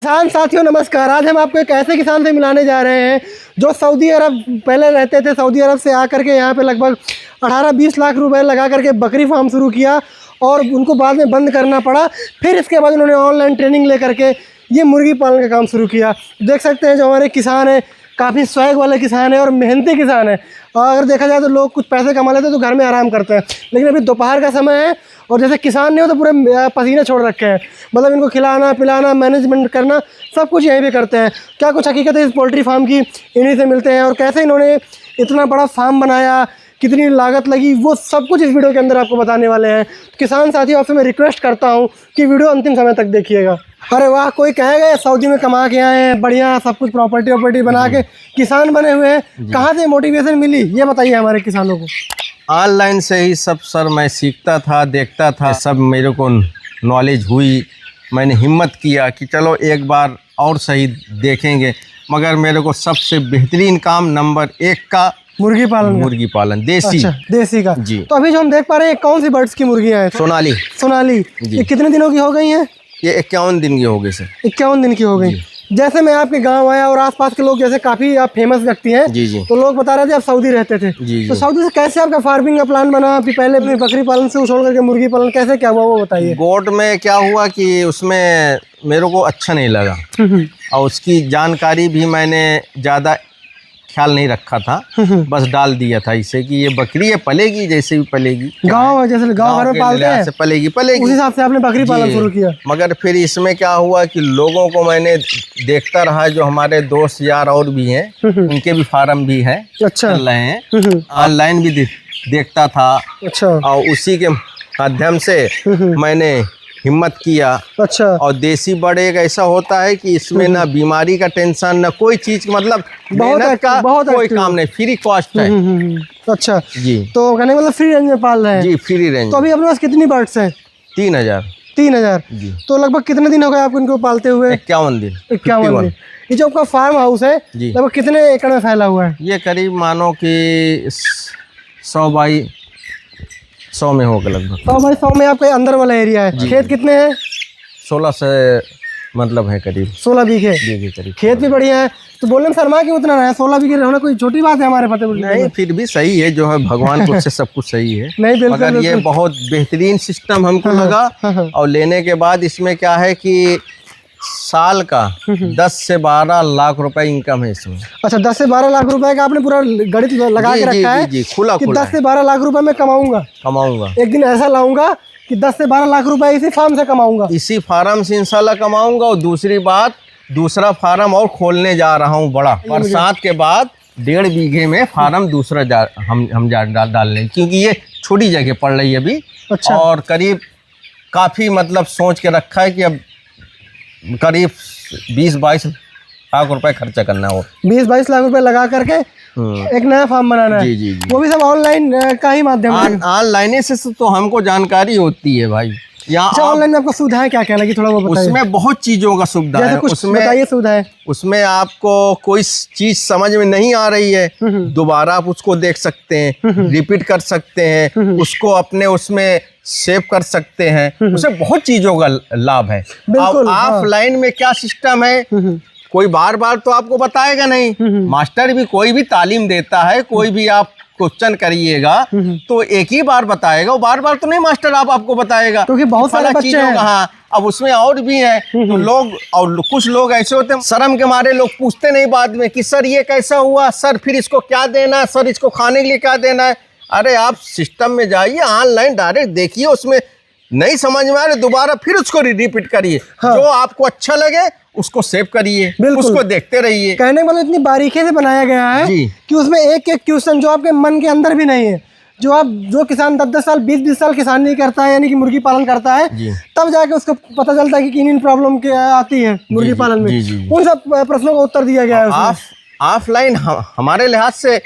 किसान साथियों नमस्कार। आज हम आपको एक ऐसे किसान से मिलाने जा रहे हैं जो सऊदी अरब पहले रहते थे। सऊदी अरब से आकर के यहाँ पे लगभग 18-20 लाख रुपए लगा करके बकरी फार्म शुरू किया और उनको बाद में बंद करना पड़ा। फिर इसके बाद उन्होंने ऑनलाइन ट्रेनिंग ले करके ये मुर्गी पालन का काम शुरू किया। देख सकते हैं जो हमारे किसान हैं काफ़ी स्वैग वाले किसान हैं और मेहनती किसान हैं। और अगर देखा जाए तो लोग कुछ पैसे कमा लेते हैं तो घर में आराम करते हैं, लेकिन अभी दोपहर का समय है और जैसे किसान नहीं हो तो पूरे पसीने छोड़ रखे हैं। मतलब इनको खिलाना पिलाना मैनेजमेंट करना सब कुछ यहीं पे करते हैं। क्या कुछ हकीकत है इस पोल्ट्री फार्म की, इन्हीं से मिलते हैं और कैसे इन्होंने इतना बड़ा फार्म बनाया, कितनी लागत लगी, वो सब कुछ इस वीडियो के अंदर आपको बताने वाले हैं। किसान साथियों आपसे मैं रिक्वेस्ट करता हूँ कि वीडियो अंतिम समय तक देखिएगा। अरे वाह, कोई कहेगा सऊदी में कमा के आए हैं, बढ़िया सब कुछ प्रॉपर्टी बना के किसान बने हुए हैं। कहाँ से मोटिवेशन मिली ये बताइए हमारे किसानों को। ऑनलाइन से ही सब सर मैं सीखता था, देखता था, सब मेरे को नॉलेज हुई। मैंने हिम्मत किया कि चलो एक बार और सही देखेंगे, मगर मेरे को सबसे बेहतरीन काम नंबर 1 का मुर्गी पालन देसी। अच्छा, देसी का जी। तो अभी जो हम देख पा रहे हैं कौन सी बर्ड्स की मुर्गियाँ हैं? सोनाली। ये कितने दिनों की हो गई हैं? ये 51 दिन की हो गई सर। 51 दिन की हो गई। जैसे मैं आपके गांव आया और आसपास के लोग जैसे काफी आप फेमस व्यक्ति हैं, जी। तो लोग बता रहे थे आप सऊदी रहते थे। जी। तो सऊदी से कैसे आपका फार्मिंग का प्लान बना? फिर पहले अपनी बकरी पालन से छोड़ करके मुर्गी पालन कैसे क्या हुआ वो बताइए। गोट में क्या हुआ कि उसमें मेरे को अच्छा नहीं लगा और उसकी जानकारी भी मैंने ज़्यादा ख्याल नहीं रखा था, बस डाल दिया था इसे कि ये बकरी है, पलेगी जैसे भी पलेगी, गाँव जैसे गाँव घर में पालते हैं पलेगी उस हिसाब से आपने बकरी पालन शुरू किया। मगर फिर इसमें क्या हुआ कि लोगों को मैंने देखता रहा, जो हमारे दोस्त यार और भी हैं उनके भी फार्म भी हैं, अच्छा चल रहे हैं, ऑनलाइन भी देखता था। अच्छा। और उसी के माध्यम से मैंने हिम्मत किया। अच्छा। और देसी बर्ड एक ऐसा होता है कि इसमें ना बीमारी का टेंशन, ना कोई चीज, मतलब मेहनत का कोई काम नहीं, फ्री कॉस्ट है। अच्छा जी। तो कहने मतलब फ्री रेंज में पाल रहे हैं? जी, फ्री रेंज। तो अभी अपने पास कितनी बर्ड्स हैं? 3000 जी। तो लगभग कितने दिन हो गए आपको इनको पालते हुए? 51 दिन। 51 दिन। ये जो आपका फार्म हाउस है लगभग कितने एकड़ में फैला हुआ है? ये करीब मानो कि 100 बाई 100 में होगा लगभग। 100 में आपके अंदर वाला एरिया है। खेत कितने हैं? 16 से मतलब है करीब 16 बीघे करीब। खेत भी बढ़िया है। तो बोलने में शर्मा क्यों उतना है? 16 बीघे होना कोई छोटी बात है हमारे पते नहीं, फिर भी सही है, जो है भगवान को से सब कुछ सही है। नहीं, मगर ये बहुत बेहतरीन सिस्टम हमको लगा। और लेने के बाद इसमें क्या है कि साल का 10 से 12 लाख रुपए इनकम है इसमें। अच्छा, 10 से 12 लाख रुपए का आपने पूरा गणित लगा के रखा है? जी, खुला कि 10 से 12 लाख रुपए मैं कमाऊंगा। एक दिन ऐसा लाऊंगा कि 10 से 12 लाख रुपए इसी फार्म से कमाऊंगा। इसी फार्म से इंशाल्लाह कमाऊंगा। और दूसरी बात, दूसरा फार्म और खोलने जा रहा हूँ बड़ा। बरसात के बाद 1.5 बीघे में फार्म दूसरा हम डालने, क्योंकि ये छोटी जगह पड़ रही है अभी। अच्छा। और करीब काफी मतलब सोच के रखा है कि अब करीब 20-22 लाख रुपए खर्चा करना हो। 20-22 लाख रुपए लगा करके एक नया फार्म बनाना है। जी। वो भी सब ऑनलाइन का ही माध्यम है? ऑनलाइन से तो हमको जानकारी होती है भाई। यहाँ ऑनलाइन में आपको सुविधाएं क्या क्या लगी, थोड़ा वो बताइए। उसमें बहुत चीजों का सुविधा है। उसमें बताइए सुविधाएं। उसमें आपको कोई चीज समझ में नहीं आ रही है, दोबारा आप उसको देख सकते हैं, रिपीट कर सकते हैं, उसको अपने उसमें सेव कर सकते हैं। उसमें बहुत चीजों का लाभ है। ऑफलाइन में क्या सिस्टम है, कोई बार बार तो आपको बताएगा नहीं। मास्टर भी कोई भी तालीम देता है, कोई भी आप क्वेश्चन करिएगा तो एक ही बार बताएगा, वो बार बार तो नहीं मास्टर आपको बताएगा, क्योंकि बहुत सारे बच्चे हैं। हाँ, अब उसमें और भी हैं तो लोग, और कुछ लोग ऐसे होते हैं शर्म के मारे लोग पूछते नहीं बाद में कि सर ये कैसा हुआ, सर फिर इसको क्या देना है, सर इसको खाने के लिए क्या देना है। अरे आप सिस्टम में जाइए, ऑनलाइन डायरेक्ट देखिए, उसमें नहीं समझ में आ रहा दोबारा फिर उसको रिपीट करिए। हाँ। जो आपको अच्छा लगे उसको सेव करिए, उसको देखते रहिए। कहने का मतलब इतनी बारीकी से बनाया गया है कि उसमें एक एक क्वेश्चन जो आपके मन के अंदर भी नहीं है, जो किसान 10-10 साल 20-20 साल किसान नहीं करता है, यानी कि मुर्गी पालन करता है, तब जाके उसको पता चलता है कि इन प्रॉब्लम क्या आती है मुर्गी पालन में। उन सब प्रश्नों का उत्तर दिया गया है। ऑफलाइन हमारे लिहाज से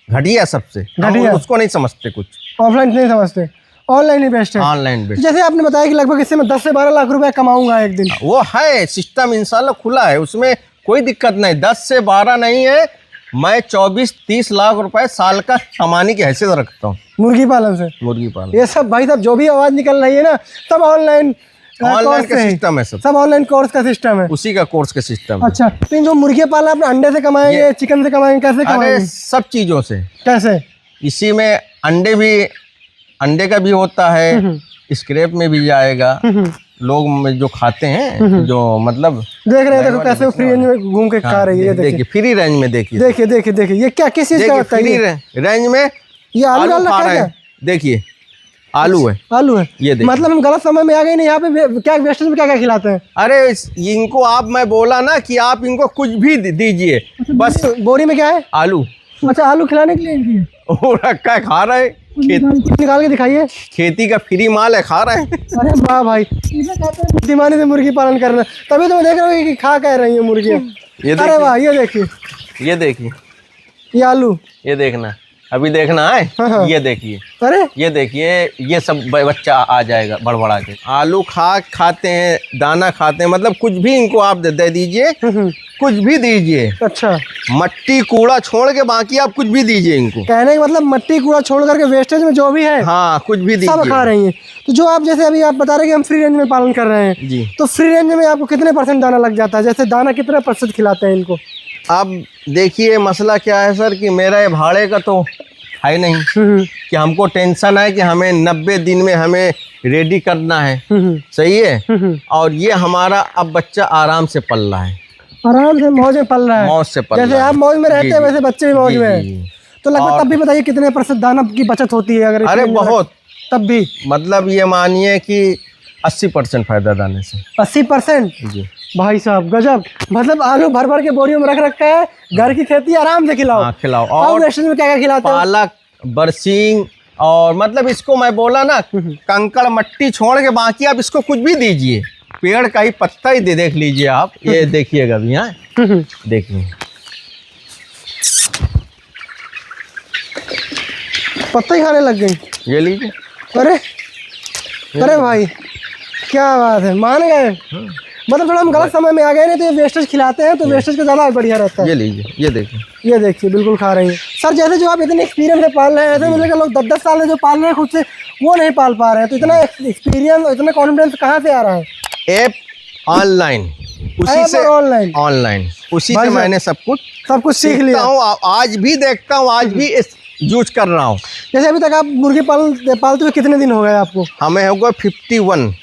घटिया, सबसे घटिया, उसको नहीं समझते, कुछ ऑफलाइन नहीं समझते, ऑनलाइन ही बेस्ट है। Online best. जैसे आपने बताया कि लगभग इससे मैं 10 से 12 लाख रुपए कमाऊंगा एक दिन, वो है सिस्टम इंशाल्लाह खुला है, उसमें कोई दिक्कत नहीं। 10 से 12 नहीं है, मैं 24-30 लाख रुपए साल का कमाने की हैसियत रखता हूँ मुर्गी पालन से। मुर्गी पालन ये सब भाई साहब जो भी आवाज निकल रही है ना, सब ऑनलाइन ऑनलाइन का सिस्टम है, सब ऑनलाइन कोर्स का सिस्टम है, उसी का कोर्स का सिस्टम है। अच्छा, तो इन जो मुर्गी पाला अपने अंडे से कमाएंगे, चिकन से कमाएंगे, कैसे अरे कमाएंगे? सब चीजों से। कैसे? इसी में अंडे का भी होता है, स्क्रैप में भी जाएगा। लोग जो खाते हैं, जो मतलब देख रहे हैं, देखो कैसे फ्री रेंज में घूम के खा रही है। देखिए फ्री रेंज में, देखिए देखिए देखिए देखिए, ये क्या किस चीज का होता है? फ्री रेंज में ये आलू आलू खा रहे है, हैं, देखिए आलू है, आलू है। ये देखिए। मतलब हम गलत समय में आ गए नहीं, यहाँ पे क्या वेस्टेज में क्या क्या खिलाते हैं? अरे इनको मैं बोला ना कि आप इनको कुछ भी दीजिए, बस। बोरी में क्या है? आलू। अच्छा, आलू खिलाने के लिए इनकी वो रखा है, खा रहे हैं। निकाल के दिखाइए। खेती का फ्री माल है, खा रहे हैं। अरे वाह भाई, बुद्धिमानी से मुर्गी पालन करना, तभी तो मैं देख रहा हूँ कि खा कह रही है मुर्गियाँ। अरे वाह, ये देखिए, ये देखिए, ये आलू, ये देखना, अभी देखना है। हाँ। ये देखिए, अरे ये देखिए, ये सब बच्चा आ जाएगा बड़बड़ा के। आलू खाते हैं, दाना खाते हैं, मतलब कुछ भी इनको आप दे दीजिए, कुछ भी दीजिए। अच्छा, मट्टी कूड़ा छोड़ के बाकी आप कुछ भी दीजिए इनको। कहने का मतलब मट्टी कूड़ा छोड़ करके वेस्टेज में जो भी है, हाँ, कुछ भी दीजिए, सब खा रही हैं। तो जो आप जैसे अभी आप बता रहे हैं कि हम फ्री रेंज में पालन कर रहे हैं जी, तो फ्री रेंज में आपको कितने % दाना लग जाता है? जैसे दाना कितने % खिलाते हैं इनको? अब देखिए मसला क्या है सर कि मेरा ये भाड़े का तो है नहीं, कि हमको टेंशन है कि हमें 90 दिन में हमें रेडी करना है, सही है। और ये हमारा अब बच्चा आराम से पल रहा है, आराम से मौज में पल रहा है, मौज से पल जैसे रहा है। आप मौज में रहते हैं वैसे बच्चे भी मौज जी, में है। जी। तो लगभग तब भी बताइए कितने % दाना की बचत होती है अगर? अरे बहुत, तब भी मतलब ये मानिए कि 80% फायदा दाने से। 80%? जी भाई साहब गजब। मतलब आलू भर भर के बोरियों में रख रखा है, घर की खेती आराम से खिलाओ। हाँ, खिलाओ। और वेस्टेज में क्या क्या खिलाते हो? पालक, बरसीन, और मतलब इसको मैं बोला ना, कंकड़ मट्टी छोड़ के बाकी आप इसको कुछ भी दीजिए। पेड़ का ही पत्ता ही देख लीजिए आप, ये देखिएगा अभी, यहाँ देखिए, पत्ता ही खाने लग गई, ये लीजिए। अरे अरे भाई क्या बात है, मान गए। मतलब थोड़ा हम गलत समय में आ गए, नहीं तो ये वेस्टेज खिलाते हैं तो वेस्टेज का ज़्यादा बढ़िया रहता है। ये लीजिए, ये देखिए, ये देखिए, बिल्कुल खा रही है। सर जैसे जो आप इतने एक्सपीरियंस से पाल रहे हैं, ऐसे मिलेगा लोग 10-10 साल से जो पाल रहे हैं खुद से, वो नहीं पाल पा रहे हैं। तो इतना एक्सपीरियंस और इतना कॉन्फिडेंस कहाँ से आ रहा है? ऐप ऑनलाइन, उसी से ऑनलाइन उसी से मैंने सब कुछ सीख लिया हूँ। आज भी देखता हूँ, आज भी यूज कर रहा हूँ। जैसे अभी तक आप मुर्गी पालते हुए कितने दिन हो गए आपको? हमें हो गए 51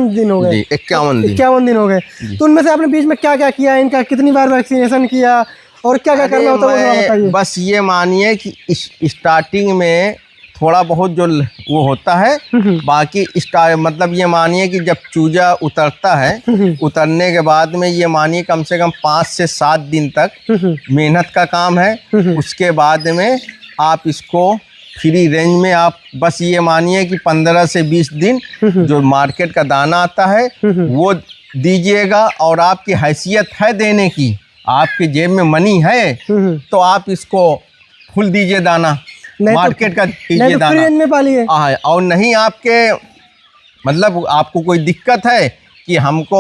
दिन हो गए। 51 दिन हो गए। तो उनमें से आपने बीच में क्या क्या किया, इनका कितनी बार वैक्सीनेशन किया और क्या क्या करना होता है वो बताइए। बस ये मानिए कि स्टार्टिंग में थोड़ा बहुत जो वो होता है, बाकी मतलब ये मानिए कि जब चूजा उतरता है, उतरने के बाद में ये मानिए कम से कम 5 से 7 दिन तक मेहनत का काम है। उसके बाद में आप इसको फ्री रेंज में आप बस ये मानिए कि 15 से 20 दिन जो मार्केट का दाना आता है वो दीजिएगा। और आपकी हैसियत है देने की, आपकी जेब में मनी है तो आप इसको फुल दीजिए दाना, मार्केट का दीजिए दाना, फ्री रेंज में पालिए। और नहीं आपके मतलब आपको कोई दिक्कत है कि हमको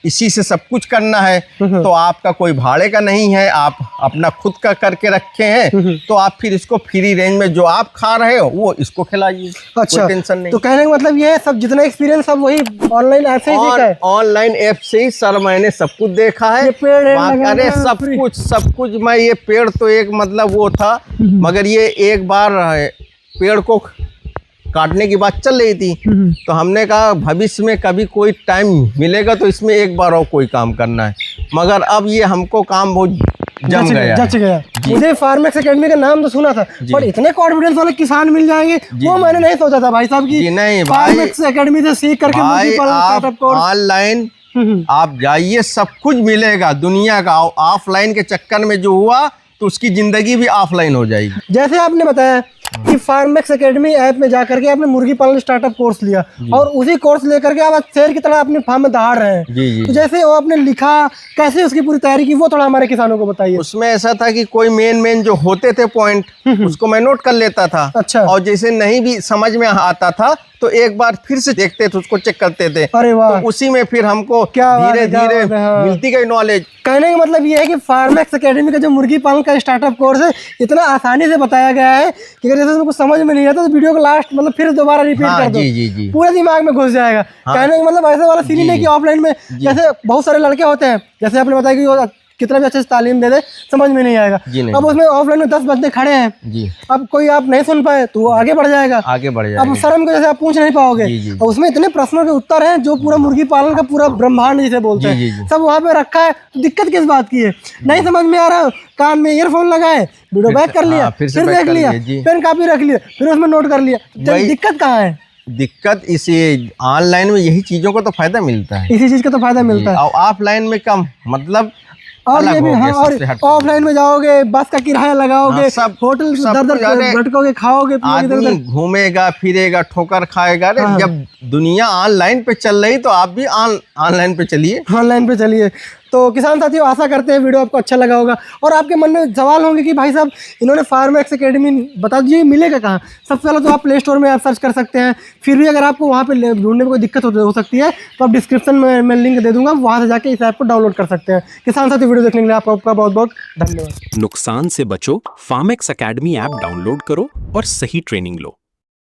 इसी से सब कुछ करना है, तो आपका कोई भाड़े का नहीं है, आप अपना खुद का करके रखे हैं, तो आप फिर इसको फ्री रेंज में जो आप खा रहे हो वो इसको खिलाइए। अच्छा, कोई टेंशन नहीं। तो कहने का मतलब ये है सब जितना एक्सपीरियंस सब वही ऑनलाइन ऐप से ही सीखा है? ऑनलाइन ऐप से ही सर मैंने सब कुछ देखा है। अरे सब कुछ मैं ये पेड़ तो एक मतलब वो था, मगर ये एक बार पेड़ को काटने की बात चल रही थी, तो हमने कहा भविष्य में कभी कोई टाइम मिलेगा तो इसमें एक बार और कोई काम करना है, मगर अब ये हमको काम बहुत जच गया। मुझे फार्मेक्स एकेडमी का नाम तो सुना था, पर इतने कॉन्फिडेंस वाले किसान मिल जाएंगे वो मैंने नहीं सोचा था भाई साहब की। नहीं फार्मेक्स एकेडमी से सीख करके ऑनलाइन आप जाइए, सब कुछ मिलेगा दुनिया का। ऑफलाइन के चक्कर में जो हुआ तो उसकी जिंदगी भी ऑफलाइन हो जाएगी। जैसे आपने बताया कि फार्मेक्स एकेडमी ऐप में जाकर के आपने मुर्गी पालन स्टार्टअप कोर्स लिया और उसी कोर्स लेकर के आप शेर की तरह अपने फार्म में दहाड़ रहे हैं। जी। तो जैसे वो आपने लिखा, कैसे उसकी पूरी तैयारी की, वो थोड़ा हमारे किसानों को बताइए। उसमें ऐसा था कि कोई मेन जो होते थे पॉइंट उसको मैं नोट कर लेता था। अच्छा। और जैसे नहीं भी समझ में आता था तो एक बार फिर से देखते थे, उसको चेक करते थे। अरे वाह। तो उसी में फिर हमको धीरे धीरे मिलती गई नॉलेज। कहने का मतलब ये है कि फार्मेक्स एकेडमी का जो मुर्गी पालन का स्टार्टअप कोर्स है इतना आसानी से बताया गया है कि अगर जैसे उसमें कुछ समझ में नहीं आता तो वीडियो को लास्ट मतलब फिर दोबारा रिपीट हाँ, कर दो, जी जी जी। पूरे दिमाग में घुस जाएगा। कहने का मतलब ऐसे वाला सीन ही नहीं कि ऑफलाइन में जैसे बहुत सारे लड़के होते हैं, जैसे आपने बताया कि वो कितना भी अच्छे से तालीम दे दे समझ में नहीं आएगा। जी नहीं। अब उसमें ऑफलाइन में 10 बंदे खड़े हैं जी, अब कोई आप नहीं सुन पाए तो वो आगे बढ़ जाएगा, आगे बढ़ अब जाएगा। शर्म के जैसे आप पूछ नहीं पाओगे। जी, जी, जी। और उसमें इतने प्रश्नों के उत्तर हैं जो पूरा मुर्गी पालन का पूरा ब्रह्मांड जिसे बोलते जी, जी, हैं जी। सब वहाँ पे रखा है। तो दिक्कत किस बात की है, नहीं समझ में आ रहा, कान में ईयरफोन लगाए, वीडियो बैक कर लिया, हाँ, फिर से फिर back देख कर लिया, लिए, जी। पेन कॉपी रख लिया, फिर उसमें नोट कर लिया। तो वही- दिक्कत कहाँ है? दिक्कत इसी ऑनलाइन में यही चीजों को तो फायदा मिलता है, इसी चीज का तो फायदा मिलता है। और ऑफलाइन में कम, मतलब और अलग ये भी हो हाँ, गया, और सबसे हट ऑफलाइन में जाओगे बस का किराया लगाओगे, हाँ, सब- होटल सब दर कुछ, अरे, भटकोगे, खाओगे पियोगे इधर आदमी उधर। घूमेगा फिरेगा ठोकर खाएगा। अरे हाँ। जब दुनिया ऑनलाइन पे चल रही तो आप भी ऑनलाइन पे चलिए। ऑनलाइन पे चलिए। तो किसान साथियों आशा करते हैं वीडियो आपको अच्छा लगा होगा और आपके मन में सवाल होंगे कि भाई साहब इन्होंने फार्मेक्स एकेडमी बता दीजिए मिलेगा कहाँ। सबसे पहले तो आप प्ले स्टोर में आप सर्च कर सकते हैं, फिर भी अगर आपको वहाँ पे ढूंढने में कोई दिक्कत हो सकती है तो आप डिस्क्रिप्शन में मैं लिंक दे दूंगा, वहाँ से जाके इस ऐप को डाउनलोड कर सकते हैं। किसान साथी वीडियो देखने के लिए आपका बहुत बहुत धन्यवाद। नुकसान से बचो, फार्मेक्स एकेडमी ऐप डाउनलोड करो और सही ट्रेनिंग लो।